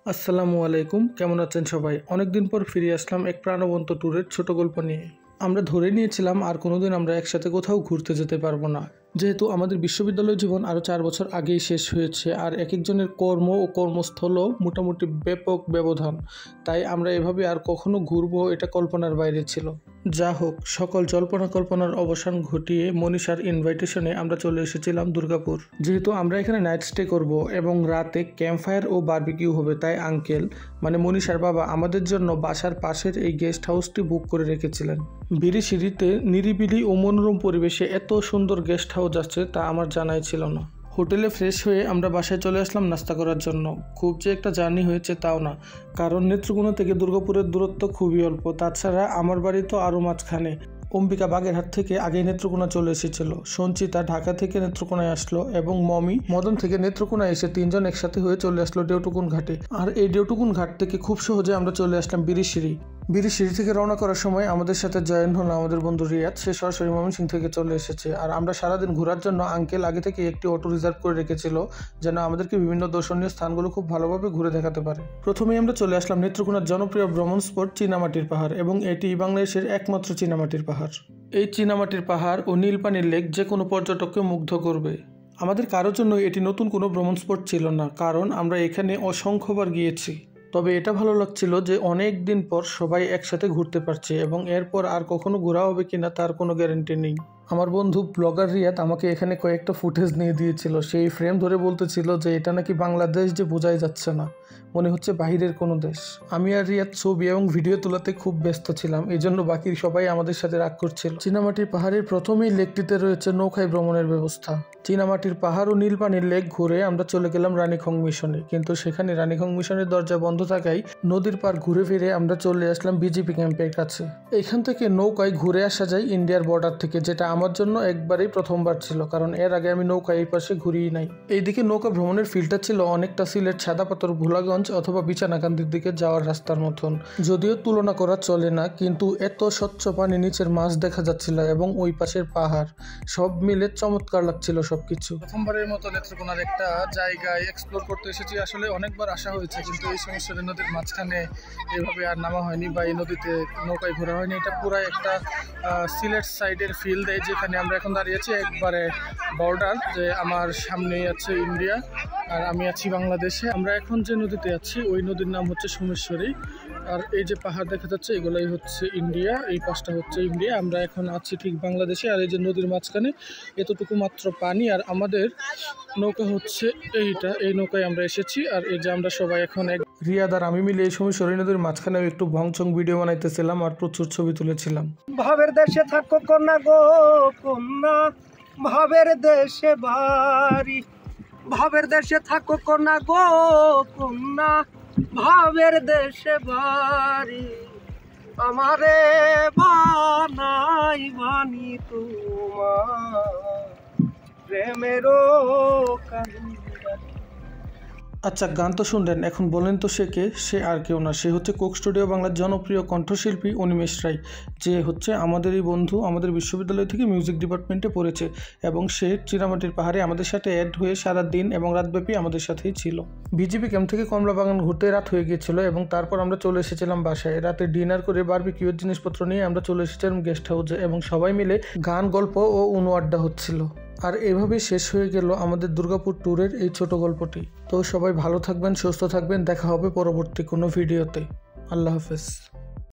আসসালামু আলাইকুম, কেমন আছেন সবাই? অনেকদিন পর ফিরে আসলাম এক প্রাণবন্ত ট্যুরের ছোট গল্প নিয়ে। আমরা ধরে নিয়েছিলাম আর কোনোদিন আমরা একসাথে কোথাও ঘুরতে যেতে পারবো না, যেহেতু আমাদের বিশ্ববিদ্যালয় জীবন আরও 4 বছর আগেই শেষ হয়েছে আর এক একজনের কর্ম ও কর্মস্থলও মোটামুটি ব্যাপক ব্যবধান। তাই আমরা এভাবে আর কখনো ঘুরবো এটা কল্পনার বাইরে ছিল। যা হোক, সকল জল্পনা কল্পনার অবসান ঘটিয়ে মনীষার ইনভাইটেশনে আমরা চলে এসেছিলাম দুর্গাপুর। যেহেতু আমরা এখানে নাইট স্টে করব এবং রাতে ক্যাম্পফায়ার ও বারবিকিউ হবে, তাই আঙ্কেল মানে মনীষার বাবা আমাদের জন্য বাসার পাশের এই গেস্ট হাউসটি বুক করে রেখেছিলেন। বিড়ি সিঁড়িতে নিরিবিলি ও মনোরম পরিবেশে এত সুন্দর গেস্ট হাউস আছে তা আমার জানাই ছিল না। হোটেলে ফ্রেশ হয়ে আমরা বাসায় চলে আসলাম নাস্তা করার জন্য। খুব যে একটা জার্নি হয়েছে তাও না, কারণ নেত্রকোনা থেকে দুর্গাপুরের দূরত্ব খুবই অল্প। তাছাড়া আমার বাড়ি তো আরও মাঝখানে। অম্বিকা বাগেরহাট থেকে আগে নেত্রকোনা চলে এসেছিল, সঞ্চিতা ঢাকা থেকে নেত্রকোনায় আসলো এবং মমি মদন থেকে নেত্রকোনায় এসে 3 জন একসাথে হয়ে চলে আসলো ডেউটুকুন ঘাটে। আর এই ডেউটুকুন ঘাট থেকে খুব সহজে আমরা চলে আসলাম বিড়িশিড়ি থেকে রওনা করার সময় আমাদের সাথে জয়েন হলো আমাদের বন্ধু রিয়াদ। সে সরাসরি ময়মনসিংহ থেকে চলে এসেছে। আর আমরা সারাদিন ঘোরার জন্য আঙ্কেল আগে থেকে একটি অটো রিজার্ভ করে রেখেছিল, যেন আমাদেরকে বিভিন্ন দর্শনীয় স্থানগুলো খুব ভালোভাবে ঘুরে দেখাতে পারে। প্রথমেই আমরা চলে আসলাম নেত্রকোনার জনপ্রিয় ভ্রমণ স্পট চীনামাটির পাহাড়, এবং এটি বাংলাদেশের একমাত্র চীনামাটির পাহাড়। এই চীনামাটির পাহাড় ও নীলপানির লেক যে কোনো পর্যটককে মুগ্ধ করবে। আমাদের কারোর জন্য এটি নতুন কোনো ভ্রমণ স্পট ছিল না, কারণ আমরা এখানে অসংখ্যবার গিয়েছি। তবে এটা ভালো লাগছিল যে অনেক দিন পর সবাই একসাথে ঘুরতে পারছে, এবং এরপর আর কখনো ঘোরা হবে কিনা তার কোনো গ্যারান্টি নেই। আমার বন্ধু ব্লগার রিয়াদ আমাকে এখানে কয়েকটা ফুটেজ নিয়ে দিয়েছিল। সেই ফ্রেম ধরে বলতেছিল যে এটা নাকি বাংলাদেশ, যে বোঝাই যাচ্ছে না, মনে হচ্ছে বাহিরের কোনো দেশ। আমি আর রিয়াদ ছবি এবং ভিডিও তোলাতে খুব ব্যস্ত ছিলাম, এই জন্য বাকি সবাই আমাদের সাথে রাগ করছিল। চীনামাটির পাহাড়ের প্রথমেই লেকটিতে রয়েছে নৌকায় ভ্রমণের ব্যবস্থা। চীনামাটির পাহাড় ও নীলপানির লেক ঘুরে আমরা চলে গেলাম রানীখং মিশনে, কিন্তু সেখানে রানীখং মিশনের দরজা বন্ধ থাকায় নদীর পার ঘুরে ফিরে আমরা চলে আসলাম বিজেপি ক্যাম্পের কাছে। এখান থেকে নৌকায় ঘুরে আসা যায় ইন্ডিয়ার বর্ডার থেকে, যেটা আমার জন্য একবারেই প্রথমবার ছিল, কারণ এর আগে আমি নৌকা এই পাশে ঘুরিই নাই। এইদিকে নৌকা ভ্রমণের ফিল্ডটা ছিল অনেকটা সিলেট সাদাপাথর ভোলাগঞ্জ অথবা বিছানাকান্দির দিকে যাওয়ার রাস্তার মতন। যদিও তুলনা করা চলে না, কিন্তু এত স্বচ্ছ পানি, নিচের মাছ দেখা যাচ্ছিল এবং ওই পাশের পাহাড়, সব মিলে চমৎকার লাগছিল সবকিছু। প্রথমবারের মতো নেত্রকোনার একটা জায়গায় এক্সপ্লোর করতে এসেছি। আসলে অনেকবার আসা হয়েছে, কিন্তু এই সমস্যার নদীর মাঝখানে এভাবে আর নামা হয়নি বা এই নদীতে নৌকায় ঘোরা হয়নি। এটা পুরো একটা সিলেট সাইডের ফিল্ড, যেখানে আমরা এখন দাঁড়িয়েছি একবারে বর্ডার, যে আমার সামনেই আছে ইন্ডিয়া আর আমি আছি বাংলাদেশে। আমরা এখন যে নদীতে আছি ওই নদীর নাম হচ্ছে সোমেশ্বরী, আর এই যে পাহাড় দেখা যাচ্ছে এগুলাই হচ্ছে ইন্ডিয়া, এই পাশটা হচ্ছে ইন্ডিয়া। আমরা এখন আছি ঠিক বাংলাদেশে, আর এই যে নদীর মাঝখানে এতটুকু মাত্র পানি, আর আমাদের নৌকা হচ্ছে এইটা, এই নৌকায় আমরা এসেছি। আর এই যে আমরা সবাই এখন রিয়াদ আর আমি মিলে এই সময় সরি নদীর মাঝখানে একটু ভংচং ভিডিও বানাইতেছিলাম আর প্রচুর ছবি তুলেছিলাম। ভাবের দেশে থাকো কন্যা গো কন্যা, ভাবের দেশে বাড়ি, ভাবের দেশে থাকো কন্যা গো কন্যা, ভাবের দেশে বাড়ি, আমারে বানাই বানি তোমার প্রেমেরও কাহিনী। আচ্ছা, গান তো শুনলেন, এখন বলেন তো সে কে? সে আর কেউ না, সে হচ্ছে কোক স্টুডিও বাংলার জনপ্রিয় কণ্ঠশিল্পী অনিমেষ রায়, যে হচ্ছে আমাদেরই বন্ধু। আমাদের বিশ্ববিদ্যালয় থেকে মিউজিক ডিপার্টমেন্টে পড়েছে, এবং সে চীনামাটির পাহাড়ে আমাদের সাথে অ্যাড হয়ে সারা দিন এবং রাতব্যাপী আমাদের সাথেই ছিল। বিজেপি ক্যাম্প থেকে কমলা বাগান ঘুরতে রাত হয়ে গিয়েছিল, এবং তারপর আমরা চলে এসেছিলাম বাসায়। রাতে ডিনার করে বারবিকিউর জিনিসপত্র নিয়ে আমরা চলে এসেছিলাম গেস্ট হাউসে, এবং সবাই মিলে গান, গল্প ও উনু আড্ডা হচ্ছিল। আর এভাবে শেষ হয়ে গেল আমাদের দুর্গাপুর ট্যুরের এই ছোট গল্পটি। তো সবাই ভালো থাকবেন, সুস্থ থাকবেন, দেখা হবে পরবর্তী কোনো ভিডিওতে। আল্লাহ হাফেজ।